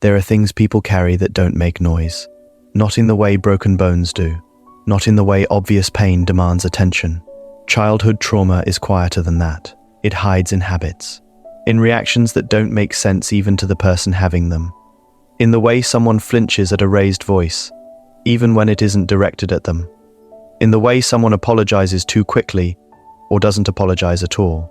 There are things people carry that don't make noise. Not in the way broken bones do. Not in the way obvious pain demands attention. Childhood trauma is quieter than that. It hides in habits. In reactions that don't make sense even to the person having them. In the way someone flinches at a raised voice, even when it isn't directed at them. In the way someone apologizes too quickly or doesn't apologize at all.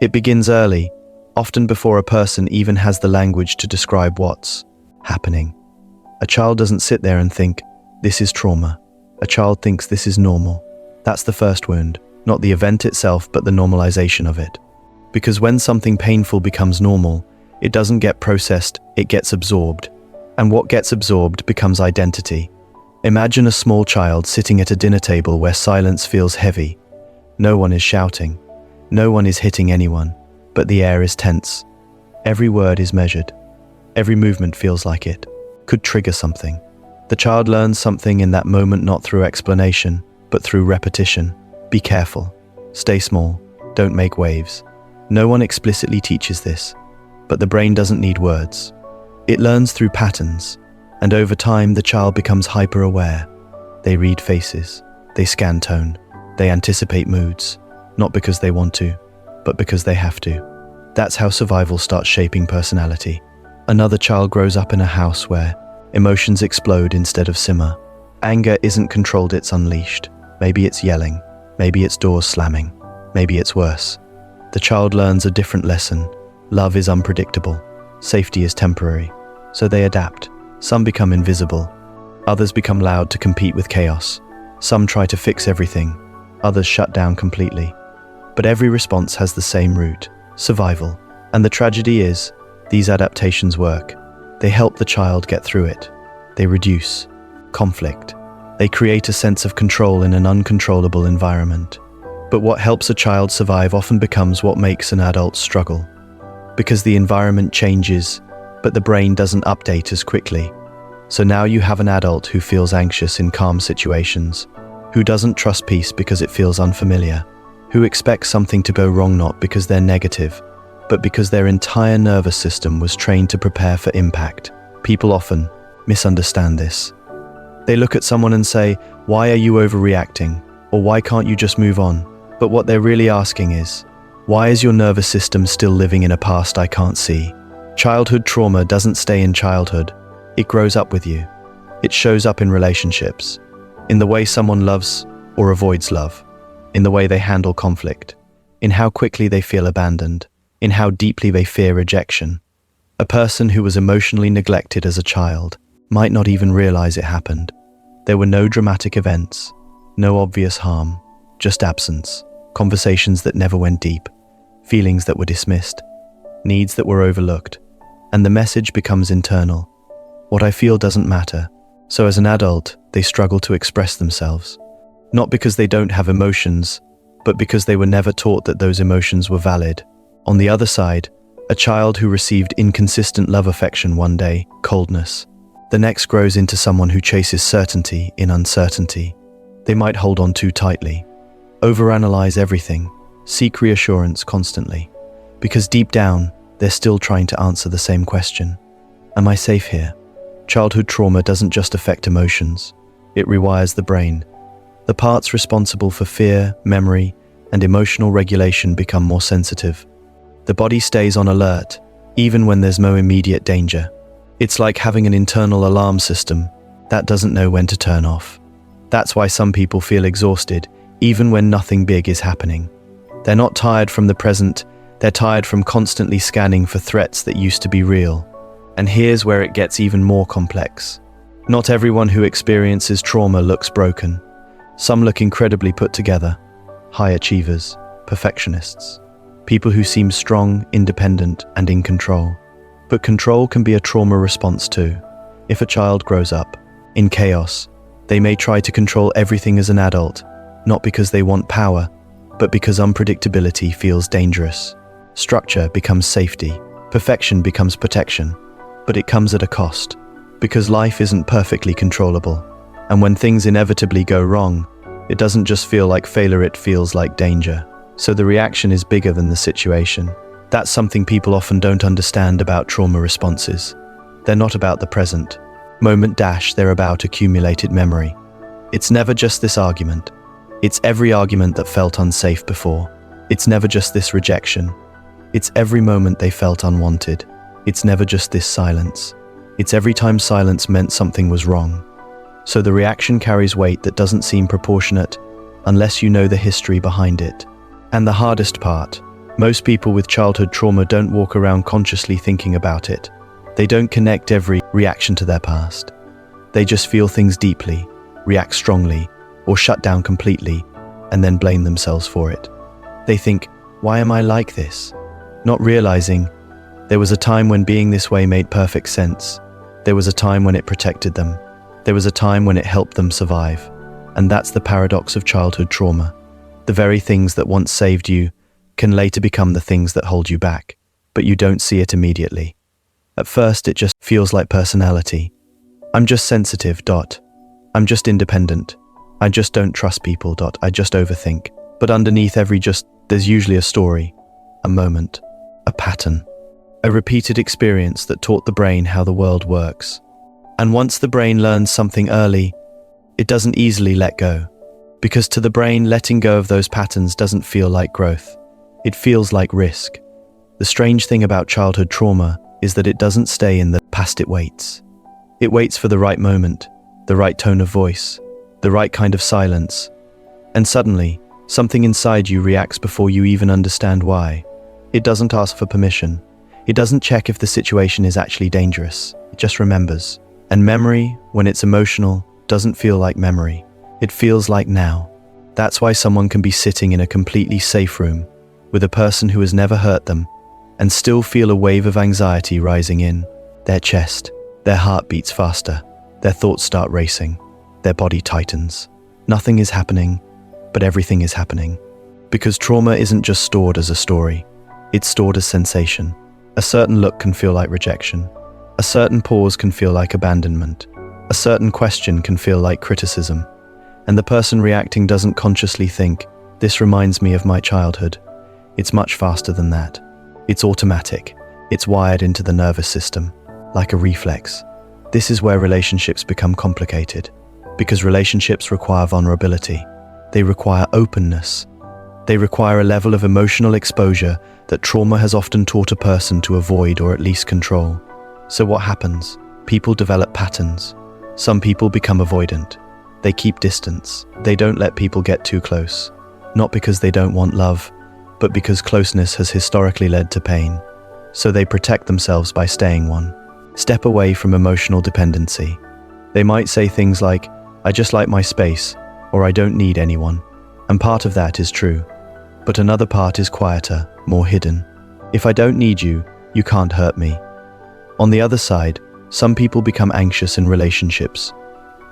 It begins early, often before a person even has the language to describe what's happening. A child doesn't sit there and think, this is trauma. A child thinks this is normal. That's the first wound, not the event itself, but the normalization of it. Because when something painful becomes normal, it doesn't get processed, it gets absorbed. And what gets absorbed becomes identity. Imagine a small child sitting at a dinner table where silence feels heavy. No one is shouting. No one is hitting anyone, but the air is tense. Every word is measured. Every movement feels like it could trigger something. The child learns something in that moment, not through explanation, but through repetition. Be careful. Stay small. Don't make waves. No one explicitly teaches this, but the brain doesn't need words. It learns through patterns, and over time the child becomes hyper-aware. They read faces. They scan tone. They anticipate moods, not because they want to, but because they have to. That's how survival starts shaping personality. Another child grows up in a house where emotions explode instead of simmer. Anger isn't controlled, it's unleashed. Maybe it's yelling. Maybe it's doors slamming. Maybe it's worse. The child learns a different lesson. Love is unpredictable. Safety is temporary. So they adapt. Some become invisible. Others become loud to compete with chaos. Some try to fix everything. Others shut down completely. But every response has the same root: survival. And the tragedy is, these adaptations work. They help the child get through it. They reduce conflict. They create a sense of control in an uncontrollable environment. But what helps a child survive often becomes what makes an adult struggle. Because the environment changes, but the brain doesn't update as quickly. So now you have an adult who feels anxious in calm situations, who doesn't trust peace because it feels unfamiliar, who expects something to go wrong not because they're negative, but because their entire nervous system was trained to prepare for impact. People often misunderstand this. They look at someone and say, "Why are you overreacting?" Or "Why can't you just move on?" But what they're really asking is, why is your nervous system still living in a past I can't see? Childhood trauma doesn't stay in childhood. It grows up with you. It shows up in relationships, in the way someone loves or avoids love, in the way they handle conflict, in how quickly they feel abandoned, in how deeply they fear rejection. A person who was emotionally neglected as a child might not even realize it happened. There were no dramatic events, no obvious harm, just absence, conversations that never went deep, feelings that were dismissed, needs that were overlooked, and the message becomes internal. What I feel doesn't matter. So as an adult, they struggle to express themselves. Not because they don't have emotions, but because they were never taught that those emotions were valid. On the other side, a child who received inconsistent love affection one day, coldness. The next grows into someone who chases certainty in uncertainty. They might hold on too tightly, overanalyze everything, seek reassurance constantly, because deep down, they're still trying to answer the same question. Am I safe here? Childhood trauma doesn't just affect emotions, it rewires the brain. The parts responsible for fear, memory, and emotional regulation become more sensitive. The body stays on alert, even when there's no immediate danger. It's like having an internal alarm system that doesn't know when to turn off. That's why some people feel exhausted, even when nothing big is happening. They're not tired from the present, they're tired from constantly scanning for threats that used to be real. And here's where it gets even more complex. Not everyone who experiences trauma looks broken. Some look incredibly put together. High achievers, perfectionists, people who seem strong, independent, and in control. But control can be a trauma response too. If a child grows up in chaos, they may try to control everything as an adult, not because they want power, but because unpredictability feels dangerous. Structure becomes safety, perfection becomes protection, but it comes at a cost, because life isn't perfectly controllable. And when things inevitably go wrong, it doesn't just feel like failure, it feels like danger. So the reaction is bigger than the situation. That's something people often don't understand about trauma responses. They're not about the present moment dash, they're about accumulated memory. It's never just this argument. It's every argument that felt unsafe before. It's never just this rejection. It's every moment they felt unwanted. It's never just this silence. It's every time silence meant something was wrong. So the reaction carries weight that doesn't seem proportionate unless you know the history behind it. And the hardest part, most people with childhood trauma don't walk around consciously thinking about it. They don't connect every reaction to their past. They just feel things deeply, react strongly, or shut down completely, and then blame themselves for it. They think, why am I like this? Not realizing, there was a time when being this way made perfect sense. There was a time when it protected them. There was a time when it helped them survive. And that's the paradox of childhood trauma. The very things that once saved you can later become the things that hold you back, but you don't see it immediately. At first, it just feels like personality. I'm just sensitive. I'm just independent. I just don't trust people. I just overthink. But underneath there's usually a story, a moment, a pattern, a repeated experience that taught the brain how the world works. And once the brain learns something early, it doesn't easily let go. Because to the brain, letting go of those patterns doesn't feel like growth. It feels like risk. The strange thing about childhood trauma is that it doesn't stay in the past, it waits. It waits for the right moment, the right tone of voice, the right kind of silence. And suddenly, something inside you reacts before you even understand why. It doesn't ask for permission. It doesn't check if the situation is actually dangerous. It just remembers. And memory, when it's emotional, doesn't feel like memory. It feels like now. That's why someone can be sitting in a completely safe room with a person who has never hurt them and still feel a wave of anxiety rising in their chest. Their heart beats faster. Their thoughts start racing. Their body tightens. Nothing is happening, but everything is happening. Because trauma isn't just stored as a story. It's stored as sensation. A certain look can feel like rejection. A certain pause can feel like abandonment. A certain question can feel like criticism. And the person reacting doesn't consciously think, this reminds me of my childhood. It's much faster than that. It's automatic. It's wired into the nervous system, like a reflex. This is where relationships become complicated, because relationships require vulnerability. They require openness. They require a level of emotional exposure that trauma has often taught a person to avoid or at least control. So what happens? People develop patterns. Some people become avoidant. They keep distance. They don't let people get too close. Not because they don't want love, but because closeness has historically led to pain. So they protect themselves by staying one step away from emotional dependency. They might say things like, I just like my space, or I don't need anyone. And part of that is true. But another part is quieter, more hidden. If I don't need you, you can't hurt me. On the other side, some people become anxious in relationships.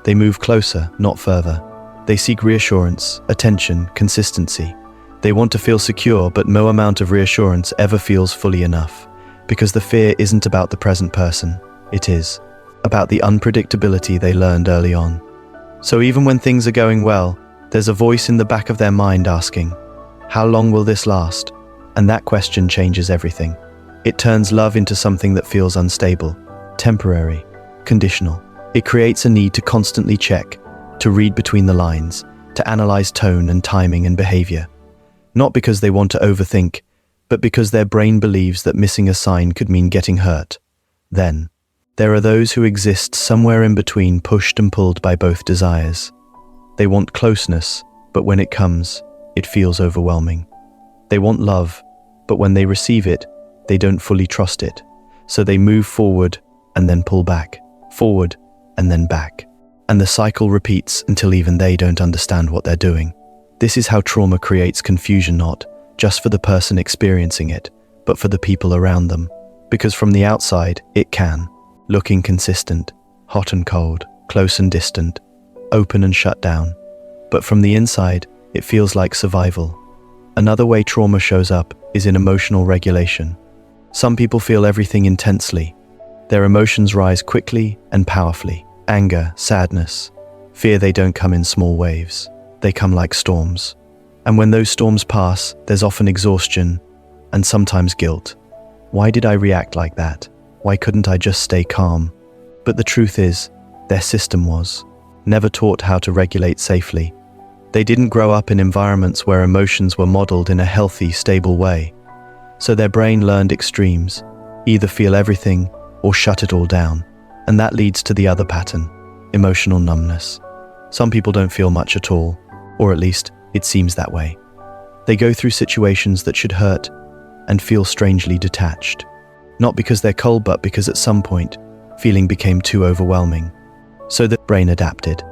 They move closer, not further. They seek reassurance, attention, consistency. They want to feel secure, but no amount of reassurance ever feels fully enough. Because the fear isn't about the present person. It is about the unpredictability they learned early on. So even when things are going well, there's a voice in the back of their mind asking, how long will this last? And that question changes everything. It turns love into something that feels unstable, temporary, conditional. It creates a need to constantly check, to read between the lines, to analyze tone and timing and behavior. Not because they want to overthink, but because their brain believes that missing a sign could mean getting hurt. Then, there are those who exist somewhere in between, pushed and pulled by both desires. They want closeness, but when it comes, it feels overwhelming. They want love, but when they receive it, they don't fully trust it. So they move forward and then pull back, forward and then back. And the cycle repeats until even they don't understand what they're doing. This is how trauma creates confusion, not just for the person experiencing it, but for the people around them. Because from the outside, it can look inconsistent, hot and cold, close and distant, open and shut down. But from the inside, it feels like survival. Another way trauma shows up is in emotional regulation. Some people feel everything intensely. Their emotions rise quickly and powerfully. Anger, sadness, fear, they don't come in small waves. They come like storms. And when those storms pass, there's often exhaustion and sometimes guilt. Why did I react like that? Why couldn't I just stay calm? But the truth is, their system was never taught how to regulate safely. They didn't grow up in environments where emotions were modeled in a healthy, stable way. So their brain learned extremes, either feel everything or shut it all down. And that leads to the other pattern, emotional numbness. Some people don't feel much at all, or at least it seems that way. They go through situations that should hurt and feel strangely detached. Not because they're cold, but because at some point, feeling became too overwhelming. So the brain adapted.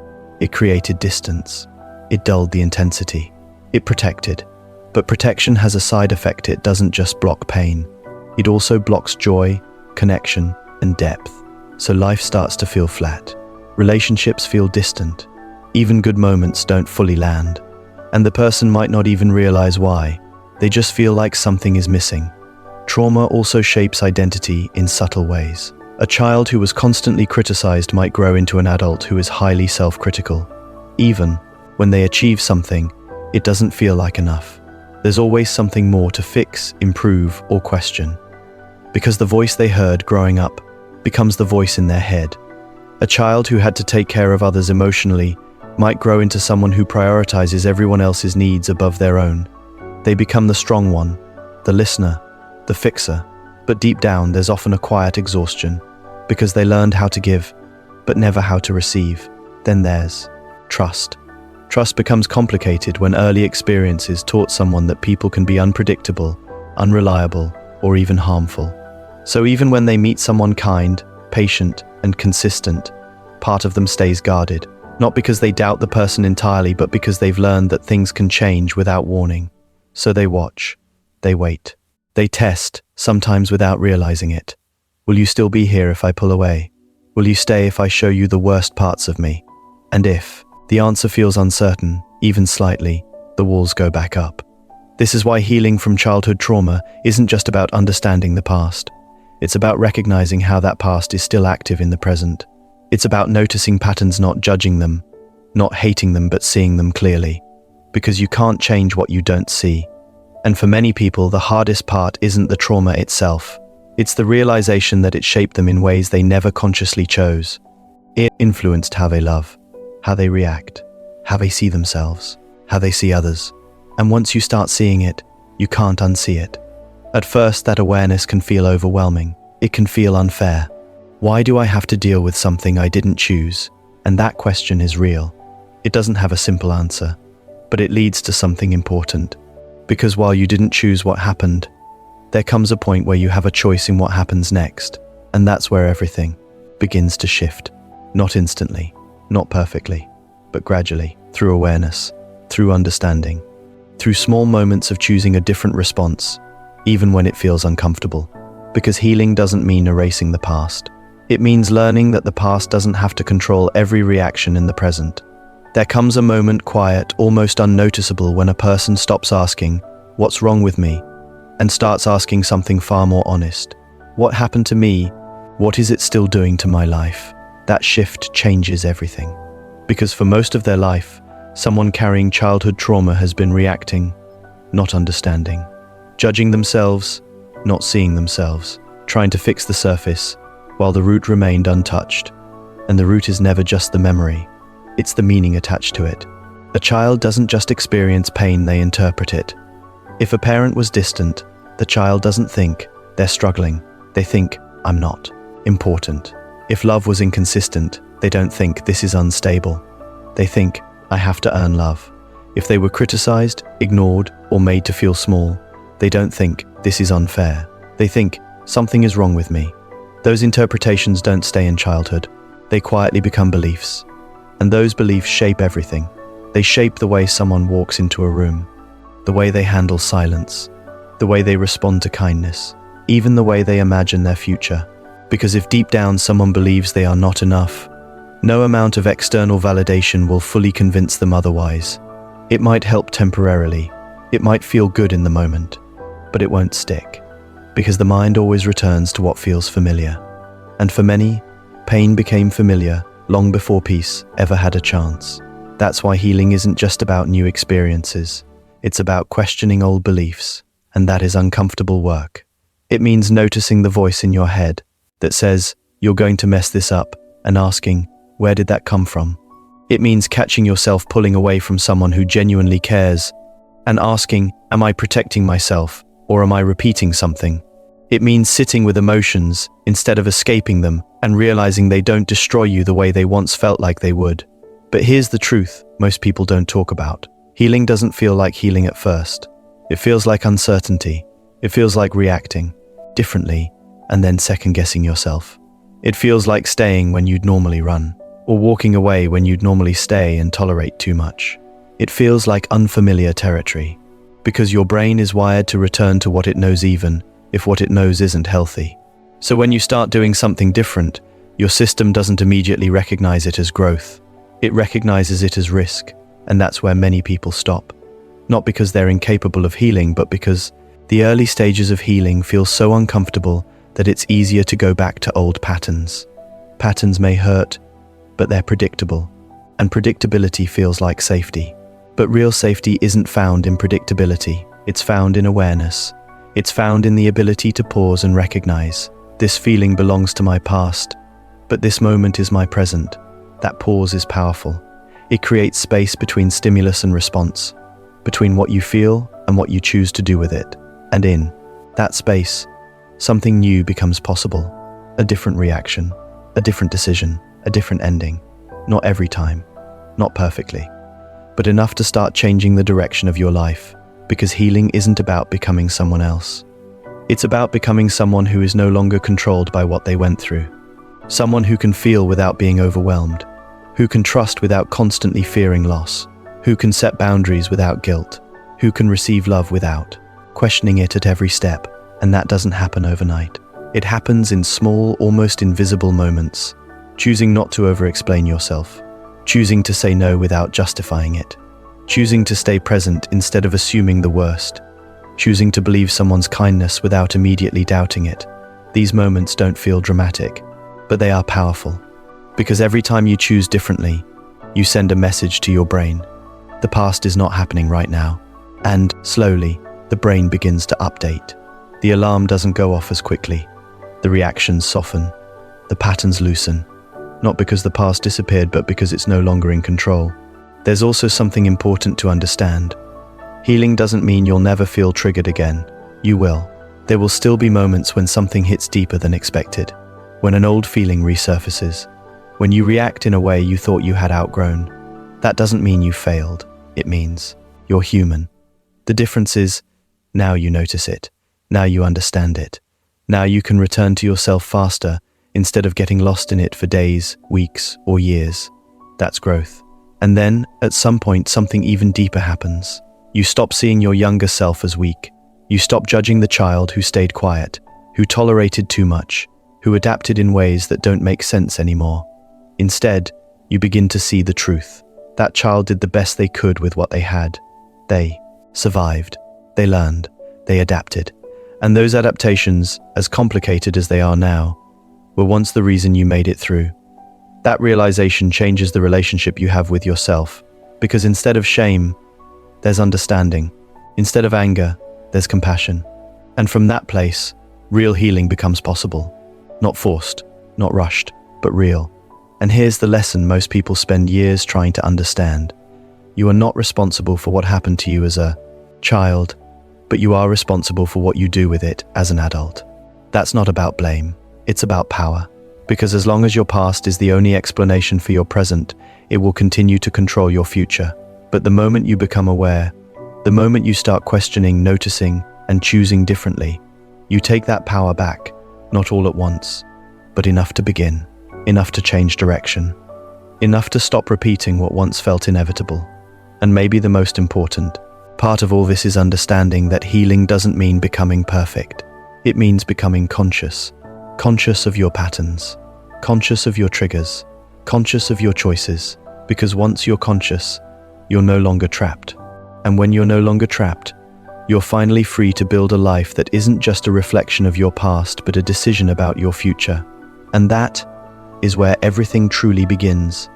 It created distance. It dulled the intensity. It protected. But protection has a side effect. It doesn't just block pain. It also blocks joy, connection, and depth. So life starts to feel flat. Relationships feel distant. Even good moments don't fully land. And the person might not even realize why. They just feel like something is missing. Trauma also shapes identity in subtle ways. A child who was constantly criticized might grow into an adult who is highly self-critical. Even when they achieve something, it doesn't feel like enough. There's always something more to fix, improve, or question. Because the voice they heard growing up becomes the voice in their head. A child who had to take care of others emotionally might grow into someone who prioritizes everyone else's needs above their own. They become the strong one, the listener, the fixer. But deep down, there's often a quiet exhaustion, because they learned how to give, but never how to receive. Then there's trust. Trust becomes complicated when early experiences taught someone that people can be unpredictable, unreliable, or even harmful. So even when they meet someone kind, patient, and consistent, part of them stays guarded, not because they doubt the person entirely, but because they've learned that things can change without warning. So they watch, they wait, they test, sometimes without realizing it. Will you still be here if I pull away? Will you stay if I show you the worst parts of me? And if the answer feels uncertain, even slightly, the walls go back up. This is why healing from childhood trauma isn't just about understanding the past. It's about recognizing how that past is still active in the present. It's about noticing patterns, not judging them, not hating them, but seeing them clearly. Because you can't change what you don't see. And for many people, the hardest part isn't the trauma itself. It's the realization that it shaped them in ways they never consciously chose. It influenced how they love, how they react, how they see themselves, how they see others. And once you start seeing it, you can't unsee it. At first, that awareness can feel overwhelming. It can feel unfair. Why do I have to deal with something I didn't choose? And that question is real. It doesn't have a simple answer, but it leads to something important. Because while you didn't choose what happened, there comes a point where you have a choice in what happens next. And that's where everything begins to shift. Not instantly, not perfectly, but gradually, through awareness, through understanding, through small moments of choosing a different response, even when it feels uncomfortable. Because healing doesn't mean erasing the past. It means learning that the past doesn't have to control every reaction in the present. There comes a moment, quiet, almost unnoticeable, when a person stops asking, "What's wrong with me?" and starts asking something far more honest. What happened to me? What is it still doing to my life? That shift changes everything. Because for most of their life, someone carrying childhood trauma has been reacting, not understanding, judging themselves, not seeing themselves, trying to fix the surface, while the root remained untouched. And the root is never just the memory, it's the meaning attached to it. A child doesn't just experience pain, they interpret it. If a parent was distant, the child doesn't think they're struggling. They think, "I'm not important." If love was inconsistent, they don't think this is unstable. They think, "I have to earn love." If they were criticized, ignored, or made to feel small, they don't think this is unfair. They think something is wrong with me. Those interpretations don't stay in childhood. They quietly become beliefs. And those beliefs shape everything. They shape the way someone walks into a room, the way they handle silence, the way they respond to kindness, even the way they imagine their future. Because if deep down someone believes they are not enough, no amount of external validation will fully convince them otherwise. It might help temporarily, it might feel good in the moment, but it won't stick. Because the mind always returns to what feels familiar. And for many, pain became familiar long before peace ever had a chance. That's why healing isn't just about new experiences. It's about questioning old beliefs, and that is uncomfortable work. It means noticing the voice in your head, that says, "You're going to mess this up," and asking, "Where did that come from?" It means catching yourself pulling away from someone who genuinely cares and asking, "Am I protecting myself, or am I repeating something?" It means sitting with emotions instead of escaping them and realizing they don't destroy you the way they once felt like they would. But here's the truth most people don't talk about. Healing doesn't feel like healing at first. It feels like uncertainty. It feels like reacting differently and then second-guessing yourself. It feels like staying when you'd normally run, or walking away when you'd normally stay and tolerate too much. It feels like unfamiliar territory, because your brain is wired to return to what it knows even if what it knows isn't healthy. So when you start doing something different, your system doesn't immediately recognize it as growth. It recognizes it as risk, and that's where many people stop. Not because they're incapable of healing, but because the early stages of healing feel so uncomfortable that it's easier to go back to old patterns. Patterns may hurt, but they're predictable, and predictability feels like safety. But real safety isn't found in predictability, it's found in awareness. It's found in the ability to pause and recognize, this feeling belongs to my past, but this moment is my present. That pause is powerful. It creates space between stimulus and response, between what you feel and what you choose to do with it. And in that space, something new becomes possible. A different reaction, a different decision, a different ending. Not every time, not perfectly, but enough to start changing the direction of your life. Because healing isn't about becoming someone else. It's about becoming someone who is no longer controlled by what they went through. Someone who can feel without being overwhelmed, who can trust without constantly fearing loss, who can set boundaries without guilt, who can receive love without questioning it at every step. And that doesn't happen overnight. It happens in small, almost invisible moments. Choosing not to over-explain yourself, choosing to say no without justifying it, choosing to stay present instead of assuming the worst, choosing to believe someone's kindness without immediately doubting it. These moments don't feel dramatic, but they are powerful. Because every time you choose differently, you send a message to your brain. The past is not happening right now. And slowly, the brain begins to update. The alarm doesn't go off as quickly. The reactions soften. The patterns loosen. Not because the past disappeared, but because it's no longer in control. There's also something important to understand. Healing doesn't mean you'll never feel triggered again. You will. There will still be moments when something hits deeper than expected, when an old feeling resurfaces, when you react in a way you thought you had outgrown. That doesn't mean you failed. It means you're human. The difference is, now you notice it. Now you understand it. Now you can return to yourself faster instead of getting lost in it for days, weeks, or years. That's growth. And then, at some point, something even deeper happens. You stop seeing your younger self as weak. You stop judging the child who stayed quiet, who tolerated too much, who adapted in ways that don't make sense anymore. Instead, you begin to see the truth. That child did the best they could with what they had. They survived. They learned. They adapted. And those adaptations, as complicated as they are now, were once the reason you made it through. That realization changes the relationship you have with yourself, because instead of shame, there's understanding. Instead of anger, there's compassion. And from that place, real healing becomes possible. Not forced, not rushed, but real. And here's the lesson most people spend years trying to understand. You are not responsible for what happened to you as a child, but you are responsible for what you do with it as an adult. That's not about blame, it's about power. Because as long as your past is the only explanation for your present, it will continue to control your future. But the moment you become aware, the moment you start questioning, noticing, and choosing differently, you take that power back, not all at once, but enough to begin, enough to change direction, enough to stop repeating what once felt inevitable. And maybe the most important part of all this is understanding that healing doesn't mean becoming perfect. It means becoming conscious. Conscious of your patterns, conscious of your triggers, conscious of your choices. Because once you're conscious, you're no longer trapped. And when you're no longer trapped, you're finally free to build a life that isn't just a reflection of your past, but a decision about your future. And that is where everything truly begins.